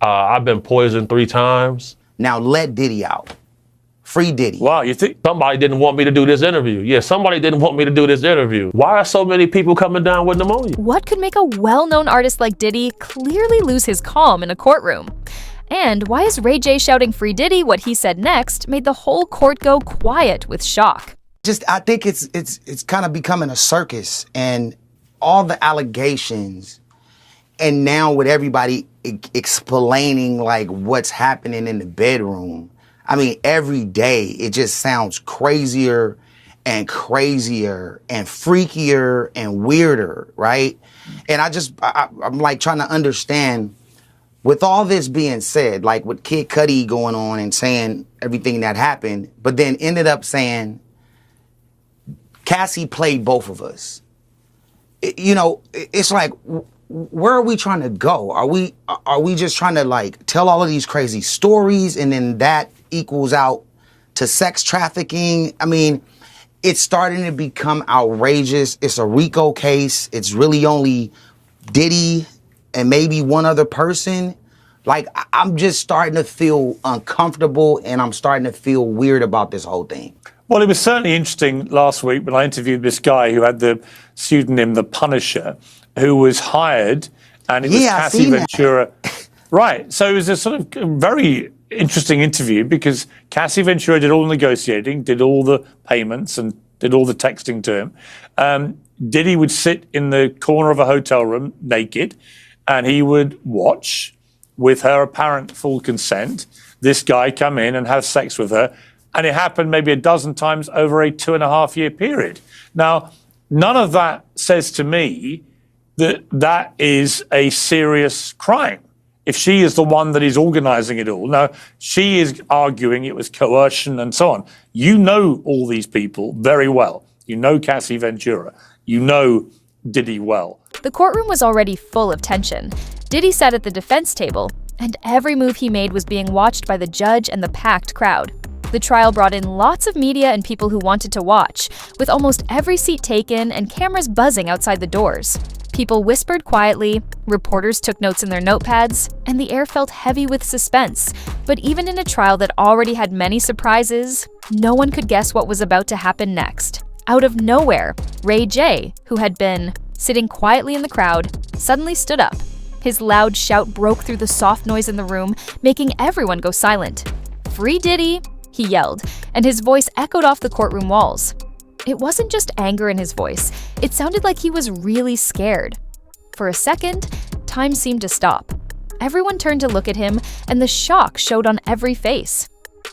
I've been poisoned 3 times. Now let Diddy out. Free Diddy. Wow, you think somebody didn't want me to do this interview? Yeah, somebody didn't want me to do this interview. Why are so many people coming down with pneumonia? What could make a well-known artist like Diddy clearly lose his calm in a courtroom? And why is Ray J shouting Free Diddy what he said next made the whole court go quiet with shock? I think it's kind of becoming a circus, and all the allegations, and now with everybody explaining like what's happening in the bedroom. I mean, every day it just sounds crazier and crazier and freakier and weirder, right? And I'm like trying to understand, with all this being said, like with Kid Cudi going on and saying everything that happened, but then ended up saying Cassie played both of us. It's like, where are we trying to go? Are we just trying to like tell all of these crazy stories and then that equals out to sex trafficking? I mean, it's starting to become outrageous. It's a RICO case. It's really only Diddy and maybe one other person. Like, I'm just starting to feel uncomfortable and I'm starting to feel weird about this whole thing. Well, it was certainly interesting last week when I interviewed this guy who had the pseudonym The Punisher, who was hired, and it was Cassie Ventura. Right. So it was a sort of very interesting interview because Cassie Ventura did all the negotiating, did all the payments, and did all the texting to him. Diddy would sit in the corner of a hotel room naked, and he would watch, with her apparent full consent, this guy come in and have sex with her. And it happened maybe a dozen times over a 2.5-year period. Now, none of that says to me that that is a serious crime. If she is the one that is organizing it all. Now, she is arguing it was coercion and so on. You know all these people very well. You know Cassie Ventura. You know Diddy well. The courtroom was already full of tension. Diddy sat at the defense table, and every move he made was being watched by the judge and the packed crowd. The trial brought in lots of media and people who wanted to watch, with almost every seat taken and cameras buzzing outside the doors. People whispered quietly, reporters took notes in their notepads, and the air felt heavy with suspense. But even in a trial that already had many surprises, no one could guess what was about to happen next. Out of nowhere, Ray J, who had been sitting quietly in the crowd, suddenly stood up. His loud shout broke through the soft noise in the room, making everyone go silent. "Free Diddy!" he yelled, and his voice echoed off the courtroom walls. It wasn't just anger in his voice, it sounded like he was really scared. For a second, time seemed to stop. Everyone turned to look at him, and the shock showed on every face.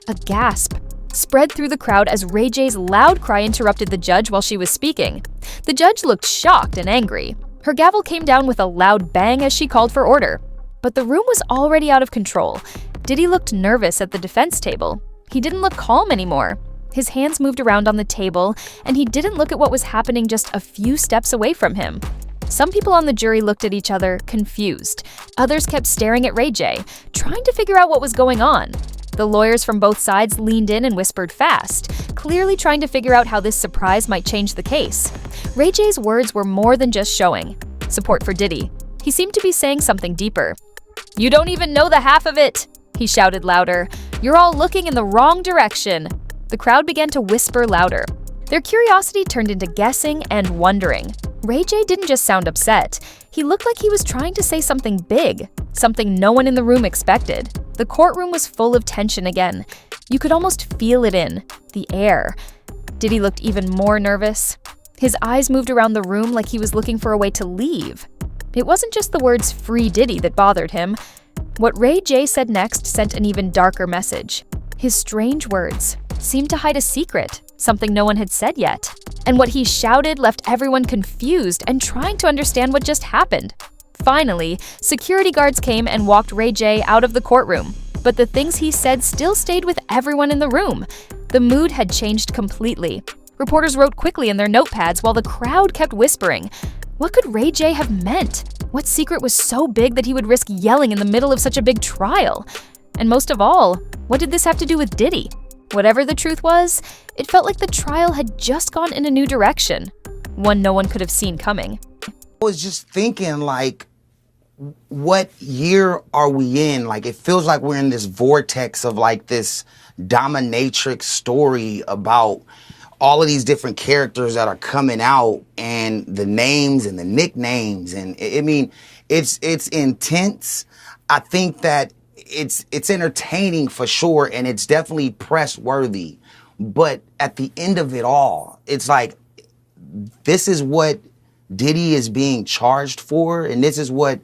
A gasp spread through the crowd as Ray J's loud cry interrupted the judge while she was speaking. The judge looked shocked and angry. Her gavel came down with a loud bang as she called for order. But the room was already out of control. Diddy looked nervous at the defense table. He didn't look calm anymore. His hands moved around on the table, and he didn't look at what was happening just a few steps away from him. Some people on the jury looked at each other, confused. Others kept staring at Ray J, trying to figure out what was going on. The lawyers from both sides leaned in and whispered fast, clearly trying to figure out how this surprise might change the case. Ray J's words were more than just showing support for Diddy. He seemed to be saying something deeper. "You don't even know the half of it," he shouted louder. "You're all looking in the wrong direction." The crowd began to whisper louder. Their curiosity turned into guessing and wondering. Ray J didn't just sound upset. He looked like he was trying to say something big, something no one in the room expected. The courtroom was full of tension again. You could almost feel it in the air. Diddy looked even more nervous. His eyes moved around the room like he was looking for a way to leave. It wasn't just the words "Free Diddy" that bothered him. What Ray J said next sent an even darker message. His strange words seemed to hide a secret, something no one had said yet. And what he shouted left everyone confused and trying to understand what just happened. Finally, security guards came and walked Ray J out of the courtroom. But the things he said still stayed with everyone in the room. The mood had changed completely. Reporters wrote quickly in their notepads while the crowd kept whispering. What could Ray J have meant? What secret was so big that he would risk yelling in the middle of such a big trial? And most of all, what did this have to do with Diddy? Whatever the truth was, it felt like the trial had just gone in a new direction, one no one could have seen coming. I was just thinking, like, what year are we in? Like, it feels like we're in this vortex of like this dominatrix story about all of these different characters that are coming out, and the names and the nicknames. And I mean, it's intense. I think that it's entertaining for sure, and it's definitely press worthy. But at the end of it all, it's like, this is what Diddy is being charged for, and this is what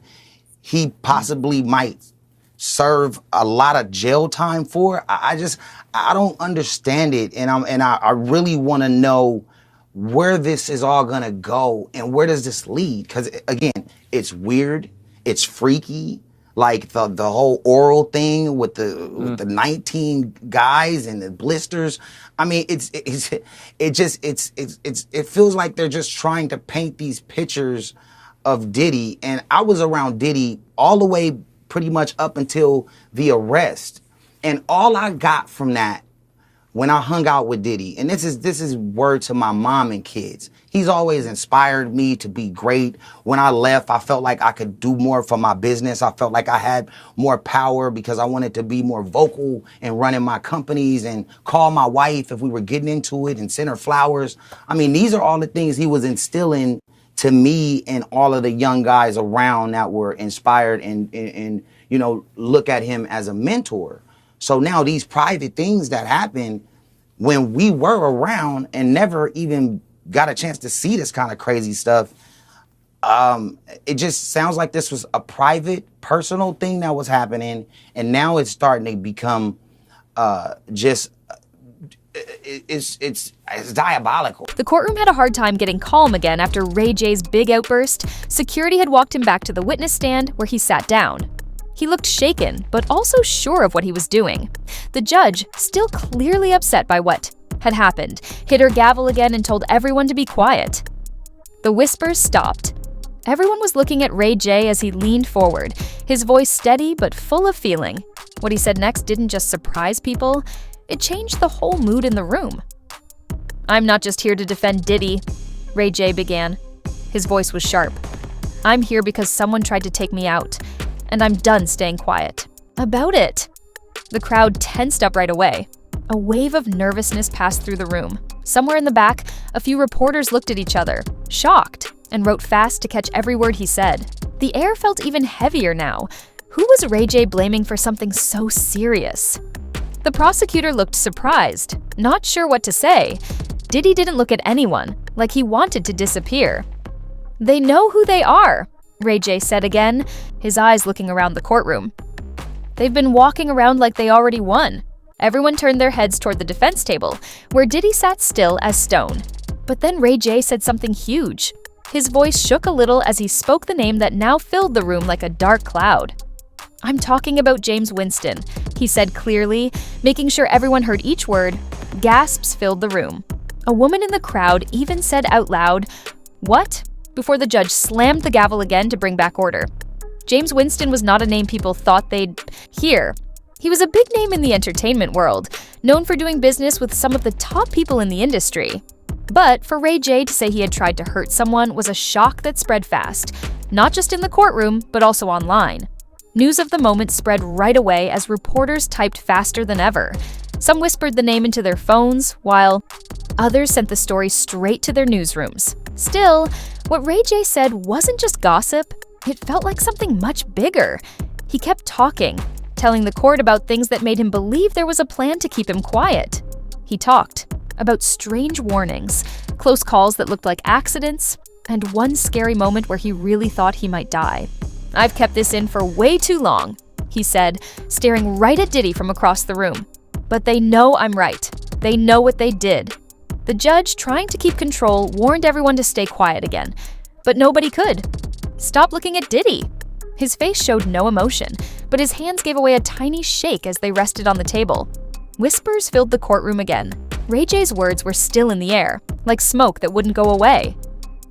he possibly might serve a lot of jail time for. I don't understand it, and I really want to know where this is all gonna go and where does this lead? Because again, it's weird, it's freaky, like the whole oral thing with the 19 guys and the blisters. I mean, it feels like they're just trying to paint these pictures of Diddy, and I was around Diddy all the way pretty much up until the arrest. And all I got from that when I hung out with Diddy, and this is word to my mom and kids, he's always inspired me to be great. When I left, I felt like I could do more for my business. I felt like I had more power because I wanted to be more vocal in running my companies and call my wife if we were getting into it and send her flowers. I mean, these are all the things he was instilling to me and all of the young guys around that were inspired and you know, look at him as a mentor. So now these private things that happen when we were around and never even got a chance to see this kind of crazy stuff, it just sounds like this was a private, personal thing that was happening, and now it's starting to become it's diabolical. The courtroom had a hard time getting calm again after Ray J's big outburst. Security had walked him back to the witness stand where he sat down. He looked shaken, but also sure of what he was doing. The judge, still clearly upset by what had happened, hit her gavel again and told everyone to be quiet. The whispers stopped. Everyone was looking at Ray J as he leaned forward, his voice steady but full of feeling. What he said next didn't just surprise people, it changed the whole mood in the room. "I'm not just here to defend Diddy," Ray J began. His voice was sharp. "I'm here because someone tried to take me out, and I'm done staying quiet about it." The crowd tensed up right away. A wave of nervousness passed through the room. Somewhere in the back, a few reporters looked at each other, shocked, and wrote fast to catch every word he said. The air felt even heavier now. Who was Ray J blaming for something so serious? The prosecutor looked surprised, not sure what to say. Diddy didn't look at anyone, like he wanted to disappear. "They know who they are," Ray J said again, his eyes looking around the courtroom. "They've been walking around like they already won." Everyone turned their heads toward the defense table, where Diddy sat still as stone. But then Ray J said something huge. His voice shook a little as he spoke the name that now filled the room like a dark cloud. "I'm talking about James Winston," he said clearly, making sure everyone heard each word. Gasps filled the room. A woman in the crowd even said out loud, "What?" before the judge slammed the gavel again to bring back order. James Winston was not a name people thought they'd hear. He was a big name in the entertainment world, known for doing business with some of the top people in the industry. But for Ray J to say he had tried to hurt someone was a shock that spread fast, not just in the courtroom, but also online. News of the moment spread right away as reporters typed faster than ever. Some whispered the name into their phones, while others sent the story straight to their newsrooms. Still, what Ray J said wasn't just gossip, it felt like something much bigger. He kept talking, telling the court about things that made him believe there was a plan to keep him quiet. He talked about strange warnings, close calls that looked like accidents, and one scary moment where he really thought he might die. "I've kept this in for way too long," he said, staring right at Diddy from across the room. "But they know I'm right. They know what they did." The judge, trying to keep control, warned everyone to stay quiet again, but nobody could. "Stop looking at Diddy." His face showed no emotion, but his hands gave away a tiny shake as they rested on the table. Whispers filled the courtroom again. Ray J's words were still in the air, like smoke that wouldn't go away.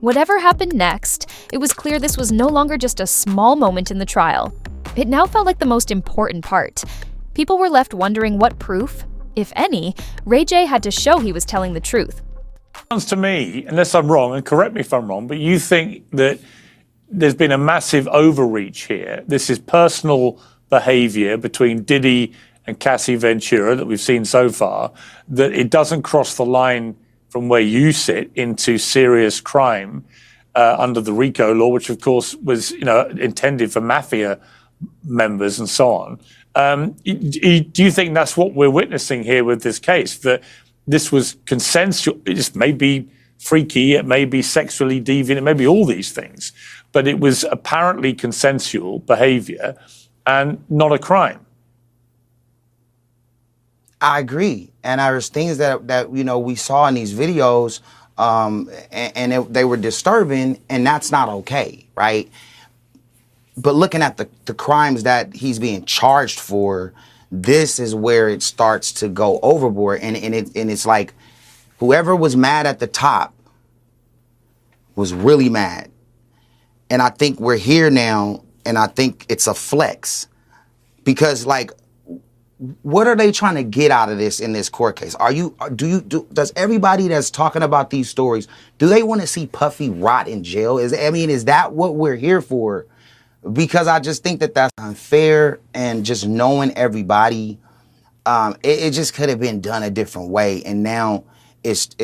Whatever happened next, it was clear this was no longer just a small moment in the trial. It now felt like the most important part. People were left wondering what proof, if any, Ray J had to show he was telling the truth. Sounds to me, unless I'm wrong, and correct me if I'm wrong, but you think that there's been a massive overreach here. This is personal behavior between Diddy and Cassie Ventura that we've seen so far, that it doesn't cross the line from where you sit into serious crime under the RICO law, which of course was, intended for mafia members and so on. Do you think that's what we're witnessing here with this case? That this was consensual? It may be freaky, it may be sexually deviant, it may be all these things, but it was apparently consensual behavior and not a crime. I agree, and there's things that we saw in these videos, and they were disturbing, and that's not okay, right? But looking at the crimes that he's being charged for, this is where it starts to go overboard, and it's like whoever was mad at the top was really mad, and I think we're here now, and I think it's a flex, because what are they trying to get out of this in this court case? Does everybody that's talking about these stories, do they want to see Puffy rot in jail? Is that what we're here for? Because I just think that that's unfair, and just knowing everybody, it just could have been done a different way. And now it's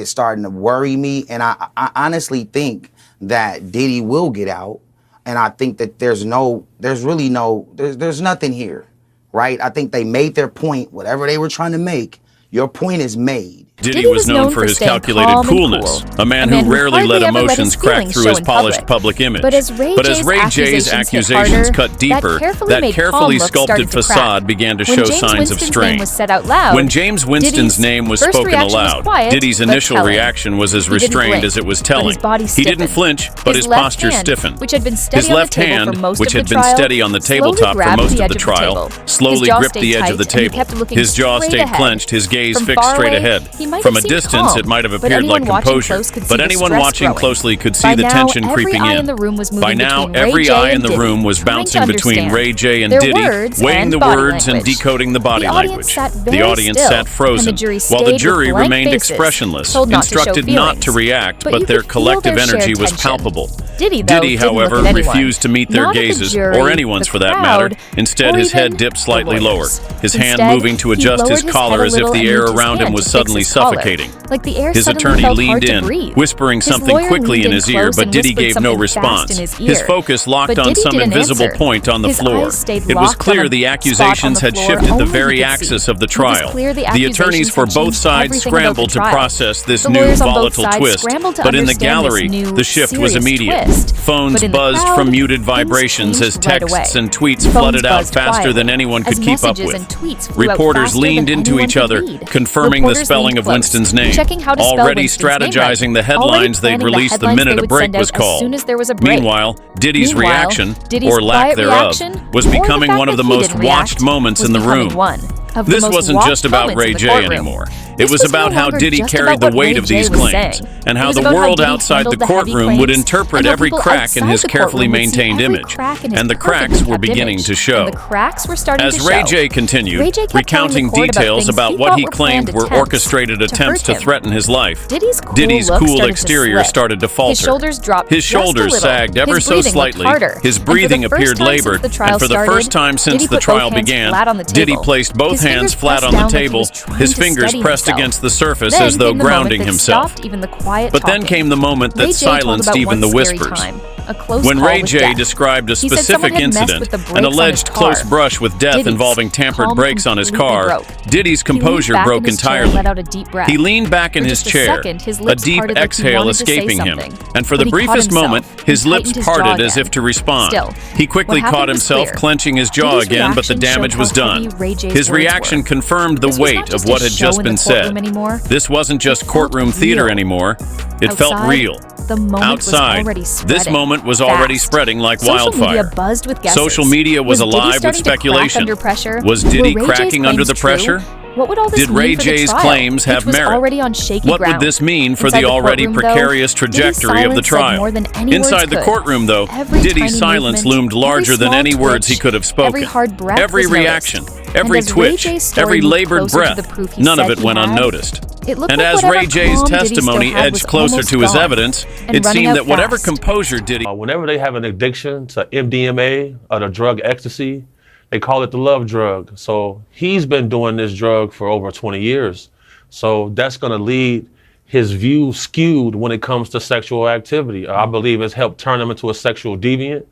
starting to worry me. And I honestly think that Diddy will get out. And I think that there's nothing here. Right? I think they made their point, whatever they were trying to make. Your point is made. Diddy was known for his calculated coolness, a man who rarely let emotions crack through his polished public image. But as Ray J's accusations cut deeper, that carefully sculpted facade began to show signs of strain. When James Winston's name was spoken aloud, Diddy's initial reaction was as restrained as it was telling. He didn't flinch, but his posture stiffened. His left hand, which had been steady on the tabletop for most of the trial, slowly gripped the edge of the table. His jaw stayed clenched, his gaze fixed straight ahead. From a distance, it might have appeared like composure, but anyone watching closely could see the tension creeping in. By now, every eye in the room was bouncing between Ray J and Diddy, weighing the words and decoding the body language. The audience sat frozen, while the jury remained expressionless, instructed not to react, but their collective energy was palpable. Diddy, however, refused to meet their gazes, or anyone's for that matter. Instead, his head dipped slightly lower, his hand moving to adjust his collar as if the air around him was suddenly suffocating. His attorney leaned in, whispering something quickly in his ear, but Diddy gave no response. His focus locked on some invisible point on the floor. It was clear the accusations had shifted the very axis of the trial. The attorneys for both sides scrambled to process this new volatile twist, but in the gallery, the shift was immediate. Phones buzzed from muted vibrations as texts and tweets flooded out faster than anyone could keep up with. Reporters leaned into each other, confirming the spelling of Winston's name, already strategizing the headlines they'd release the minute a break was called. Meanwhile, Diddy's reaction, or lack thereof, was becoming one of the most watched moments in the room. This wasn't just about Ray J anymore. It was about how Diddy carried the weight of these claims, and how the world outside the courtroom would interpret every crack in his carefully maintained image. And the cracks were beginning to show. As Ray J continued, recounting details about what he claimed were orchestrated attempts to threaten his life, Diddy's cool exterior started to falter. His shoulders sagged ever so slightly, his breathing appeared labored, and for the first time since the trial began, Diddy placed both hands flat on the table, his fingers pressed against the surface as though grounding himself. But then came the moment that silenced even the whispers. When Ray J described a specific incident, an alleged close brush with death involving tampered brakes on his car, Diddy's composure broke entirely. He leaned back in his chair, a deep exhale escaping him, and for the briefest moment, his lips parted as if to respond. He quickly caught himself clenching his jaw again, but the damage was done. His reaction confirmed the weight of what had just been said. This wasn't just courtroom theater anymore. It felt real. Outside, this moment was already spreading like wildfire. Social media was alive with speculation. Was Diddy cracking under the pressure? Did Ray J's claims have merit? What would this mean for the already precarious trajectory of the trial? Inside the courtroom, though, Diddy's silence loomed larger than any words he could have spoken. Every reaction, every twitch, every labored breath, none of it went unnoticed. It looked and like as Ray J's testimony edged closer to his evidence, it seemed that whatever composure Diddy... Whenever they have an addiction to MDMA or the drug ecstasy, they call it the love drug. So he's been doing this drug for over 20 years. So that's going to lead his view skewed when it comes to sexual activity. I believe it's helped turn him into a sexual deviant.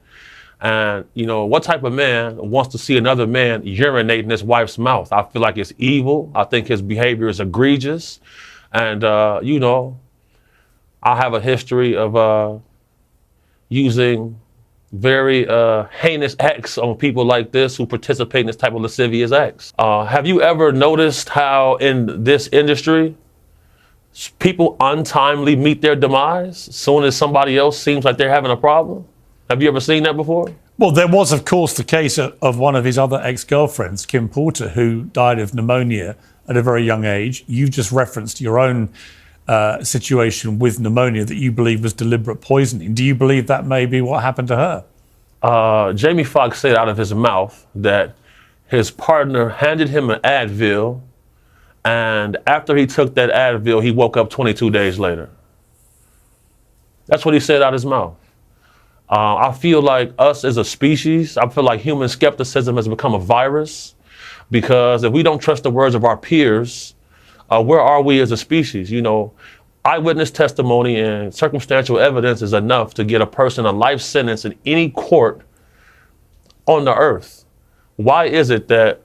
And, you know, what type of man wants to see another man urinate in his wife's mouth? I feel like it's evil. I think his behavior is egregious. And, you know, I have a history of using very heinous acts on people like this who participate in this type of lascivious acts. Have you ever noticed how in this industry, people untimely meet their demise as soon as somebody else seems like they're having a problem? Have you ever seen that before? Well, there was, of course, the case of one of his other ex-girlfriends, Kim Porter, who died of pneumonia at a very young age. You just referenced your own situation with pneumonia that you believe was deliberate poisoning. Do you believe that may be what happened to her? Jamie Foxx said out of his mouth that his partner handed him an Advil, and after he took that Advil, he woke up 22 days later. That's what he said out of his mouth. I feel like us as a species, I feel like human skepticism has become a virus, because if we don't trust the words of our peers, where are we as a species? You know, eyewitness testimony and circumstantial evidence is enough to get a person a life sentence in any court on the earth. Why is it that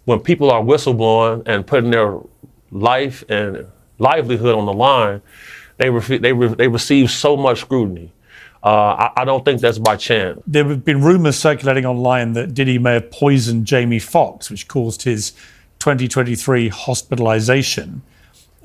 when people are whistleblowing and putting their life and livelihood on the line, they receive so much scrutiny? I don't think that's by chance. There have been rumors circulating online that Diddy may have poisoned Jamie Foxx, which caused his 2023 hospitalization.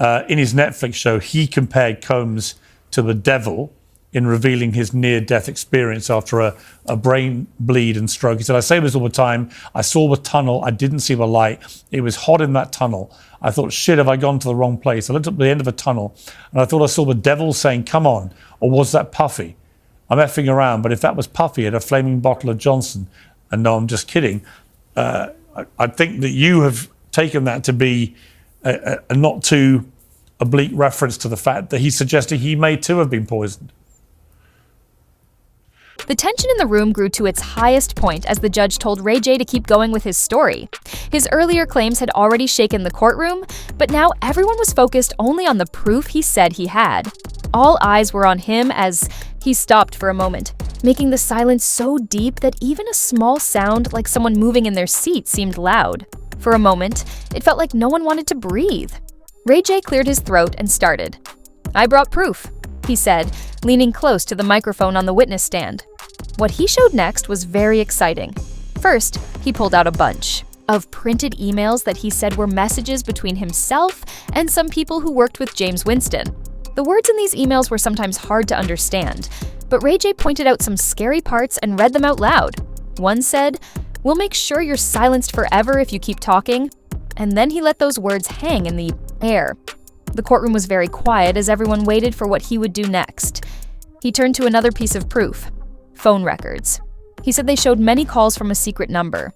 In his Netflix show, he compared Combs to the devil in revealing his near-death experience after a brain bleed and stroke. He said, I say this all the time. I saw the tunnel. I didn't see the light. It was hot in that tunnel. I thought, shit, have I gone to the wrong place? I looked up at the end of the tunnel and I thought I saw the devil saying, come on. Or was that Puffy? I'm effing around, but if that was Puffy at a flaming bottle of Johnson, and no, I'm just kidding, I think that you have taken that to be a not too oblique reference to the fact that he's suggesting he may too have been poisoned. The tension in the room grew to its highest point as the judge told Ray J to keep going with his story. His earlier claims had already shaken the courtroom, but now everyone was focused only on the proof he said he had. All eyes were on him as he stopped for a moment, making the silence so deep that even a small sound like someone moving in their seat seemed loud. For a moment, it felt like no one wanted to breathe. Ray J cleared his throat and started. I brought proof, he said, leaning close to the microphone on the witness stand. What he showed next was very exciting. First, he pulled out a bunch of printed emails that he said were messages between himself and some people who worked with James Winston. The words in these emails were sometimes hard to understand, but Ray J pointed out some scary parts and read them out loud. One said, "We'll make sure you're silenced forever if you keep talking," and then he let those words hang in the air. The courtroom was very quiet as everyone waited for what he would do next. He turned to another piece of proof, phone records. He said they showed many calls from a secret number.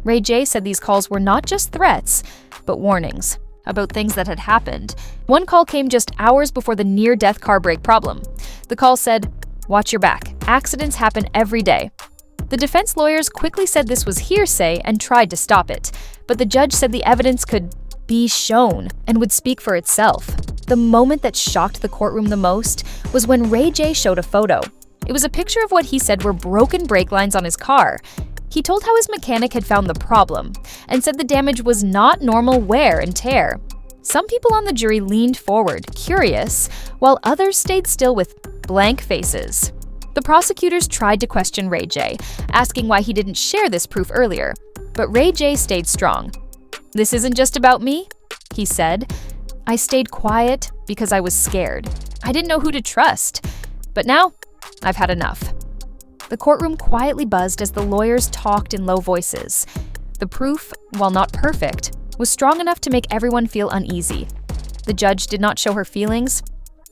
Ray J said these calls were not just threats, but warnings about things that had happened. One call came just hours before the near-death car brake problem. The call said, "Watch your back. Accidents happen every day." The defense lawyers quickly said this was hearsay and tried to stop it, but the judge said the evidence could be shown and would speak for itself. The moment that shocked the courtroom the most was when Ray J showed a photo. It was a picture of what he said were broken brake lines on his car. He told how his mechanic had found the problem and said the damage was not normal wear and tear. Some people on the jury leaned forward, curious, while others stayed still with blank faces. The prosecutors tried to question Ray J, asking why he didn't share this proof earlier, but Ray J stayed strong. "This isn't just about me," he said. "I stayed quiet because I was scared. I didn't know who to trust. But now, I've had enough." The courtroom quietly buzzed as the lawyers talked in low voices. The proof, while not perfect, was strong enough to make everyone feel uneasy. The judge did not show her feelings,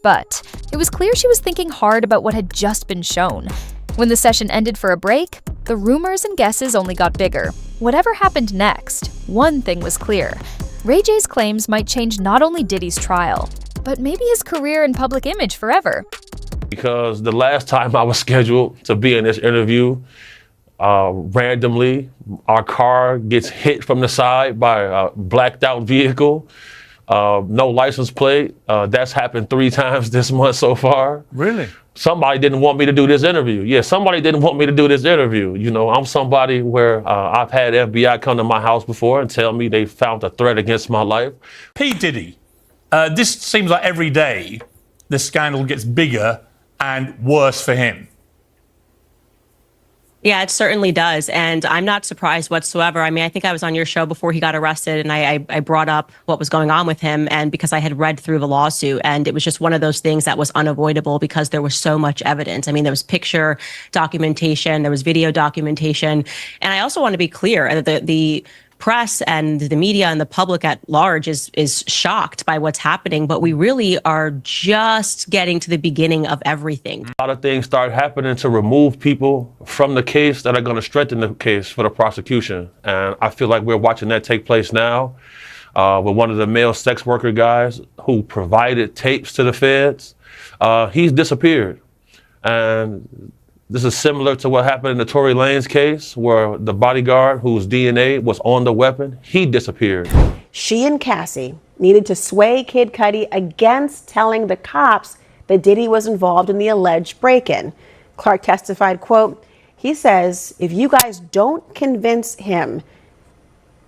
but it was clear she was thinking hard about what had just been shown. When the session ended for a break, the rumors and guesses only got bigger. Whatever happened next, one thing was clear. Ray J's claims might change not only Diddy's trial, but maybe his career and public image forever. Because the last time I was scheduled to be in this interview, randomly, our car gets hit from the side by a blacked out vehicle. No license plate. That's happened 3 times this month so far. Really? Somebody didn't want me to do this interview. Yeah, somebody didn't want me to do this interview. You know, I'm somebody where I've had FBI come to my house before and tell me they found a threat against my life. P. Diddy, this seems like every day the scandal gets bigger and worse for him. Yeah, it certainly does. And I'm not surprised whatsoever. I mean, I think I was on your show before he got arrested, and I brought up what was going on with him, and because I had read through the lawsuit, and it was just one of those things that was unavoidable because there was so much evidence. I mean, there was picture documentation, there was video documentation. And I also want to be clear that the press and the media and the public at large is shocked by what's happening, but we really are just getting to the beginning of everything. A lot of things start happening to remove people from the case that are going to strengthen the case for the prosecution. And I feel like we're watching that take place now with one of the male sex worker guys who provided tapes to the feds. He's disappeared. And this is similar to what happened in the Tory Lanez case, where the bodyguard whose DNA was on the weapon, he disappeared. She and Cassie needed to sway Kid Cudi against telling the cops that Diddy was involved in the alleged break-in. Clark testified, quote, he says, if you guys don't convince him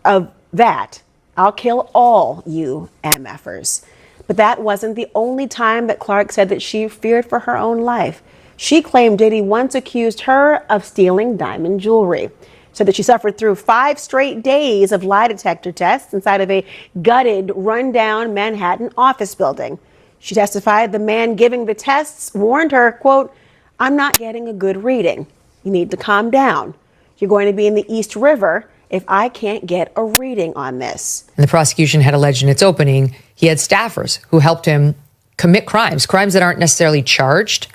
of that, I'll kill all you MFers. But that wasn't the only time that Clark said that she feared for her own life. She claimed Diddy once accused her of stealing diamond jewelry. Said that she suffered through 5 straight days of lie detector tests inside of a gutted, rundown Manhattan office building. She testified the man giving the tests warned her, quote, I'm not getting a good reading. You need to calm down. You're going to be in the East River if I can't get a reading on this. And the prosecution had alleged in its opening he had staffers who helped him commit crimes that aren't necessarily charged,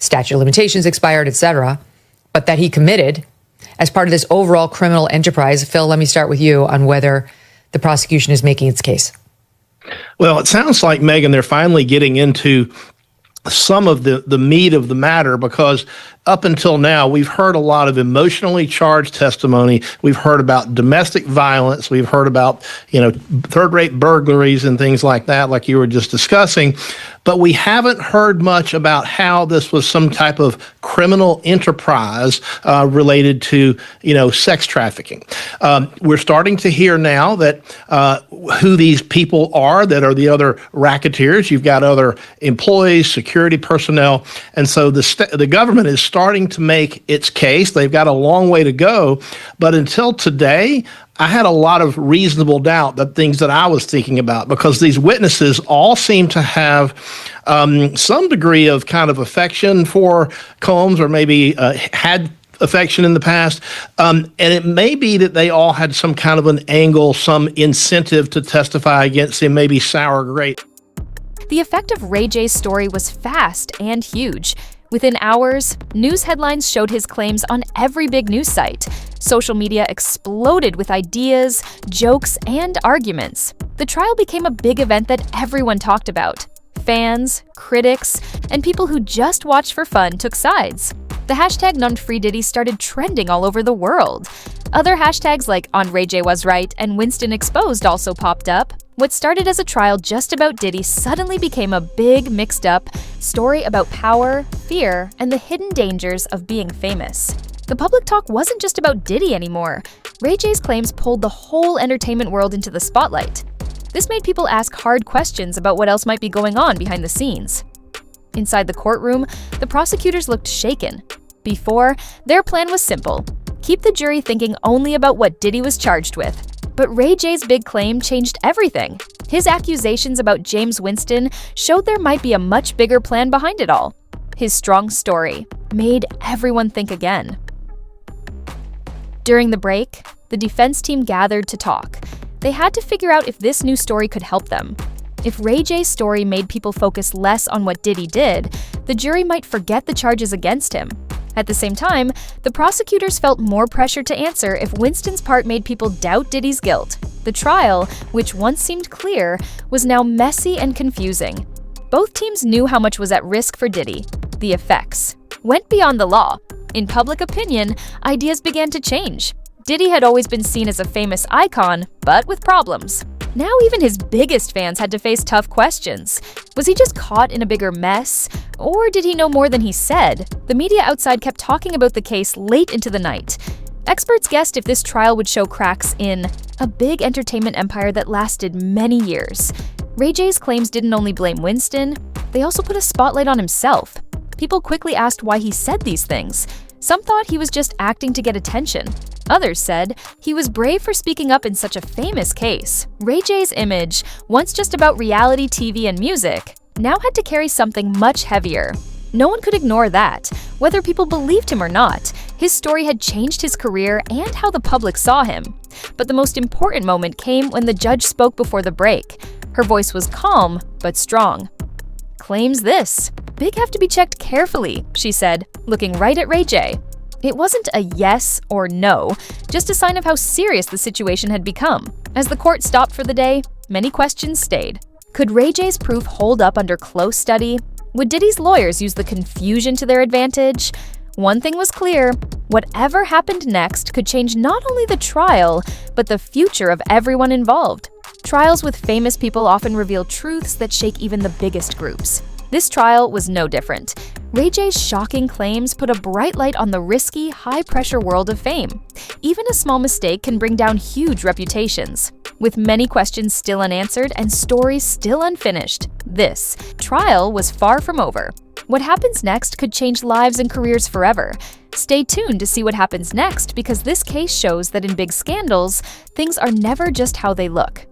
statute of limitations expired, etc., but that he committed as part of this overall criminal enterprise. Phil, let me start with you on whether the prosecution is making its case. Well, it sounds like, Megan, they're finally getting into some of the meat of the matter, because up until now, we've heard a lot of emotionally charged testimony. We've heard about domestic violence. We've heard about, third-rate burglaries and things like that, like you were just discussing. But we haven't heard much about how this was some type of criminal enterprise related to, sex trafficking. We're starting to hear now that who these people are that are the other racketeers. You've got other employees, security personnel. And so the government is starting to make its case. They've got a long way to go. But until today, I had a lot of reasonable doubt that things that I was thinking about, because these witnesses all seem to have some degree of kind of affection for Combs, or maybe had affection in the past. And it may be that they all had some kind of an angle, some incentive to testify against him, maybe sour grapes. The effect of Ray J's story was fast and huge. Within hours, news headlines showed his claims on every big news site. Social media exploded with ideas, jokes, and arguments. The trial became a big event that everyone talked about. Fans, critics, and people who just watched for fun took sides. The hashtag #NoneFreeDiddy started trending all over the world. Other hashtags like On Ray J Was Right and Winston Exposed also popped up. What started as a trial just about Diddy suddenly became a big, mixed-up story about power, fear, and the hidden dangers of being famous. The public talk wasn't just about Diddy anymore. Ray J's claims pulled the whole entertainment world into the spotlight. This made people ask hard questions about what else might be going on behind the scenes. Inside the courtroom, the prosecutors looked shaken. Before, their plan was simple: keep the jury thinking only about what Diddy was charged with. But Ray J's big claim changed everything. His accusations about James Winston showed there might be a much bigger plan behind it all. His strong story made everyone think again. During the break, the defense team gathered to talk. They had to figure out if this new story could help them. If Ray J's story made people focus less on what Diddy did, the jury might forget the charges against him. At the same time, the prosecutors felt more pressure to answer if Winston's part made people doubt Diddy's guilt. The The trial, which once seemed clear, was now messy and confusing. Both teams knew how much was at risk for Diddy. The effects went beyond the law. In public opinion, ideas began to change. Diddy had always been seen as a famous icon, but with problems. Now even his biggest fans had to face tough questions. Was he just caught in a bigger mess? Or did he know more than he said? The media outside kept talking about the case late into the night. Experts guessed if this trial would show cracks in a big entertainment empire that lasted many years. Ray J's claims didn't only blame Winston, they also put a spotlight on himself. People quickly asked why he said these things. Some thought he was just acting to get attention. Others said he was brave for speaking up in such a famous case. Ray J's image, once just about reality TV and music, now had to carry something much heavier. No one could ignore that. Whether people believed him or not, his story had changed his career and how the public saw him. But the most important moment came when the judge spoke before the break. Her voice was calm, but strong. "Claims this. Big have to be checked carefully," she said, looking right at Ray J. It wasn't a yes or no, just a sign of how serious the situation had become. As the court stopped for the day, many questions stayed. Could Ray J's proof hold up under close study? Would Diddy's lawyers use the confusion to their advantage? One thing was clear: whatever happened next could change not only the trial, but the future of everyone involved. Trials with famous people often reveal truths that shake even the biggest groups. This trial was no different. Ray J's shocking claims put a bright light on the risky, high-pressure world of fame. Even a small mistake can bring down huge reputations. With many questions still unanswered and stories still unfinished, this trial was far from over. What happens next could change lives and careers forever. Stay tuned to see what happens next, because this case shows that in big scandals, things are never just how they look.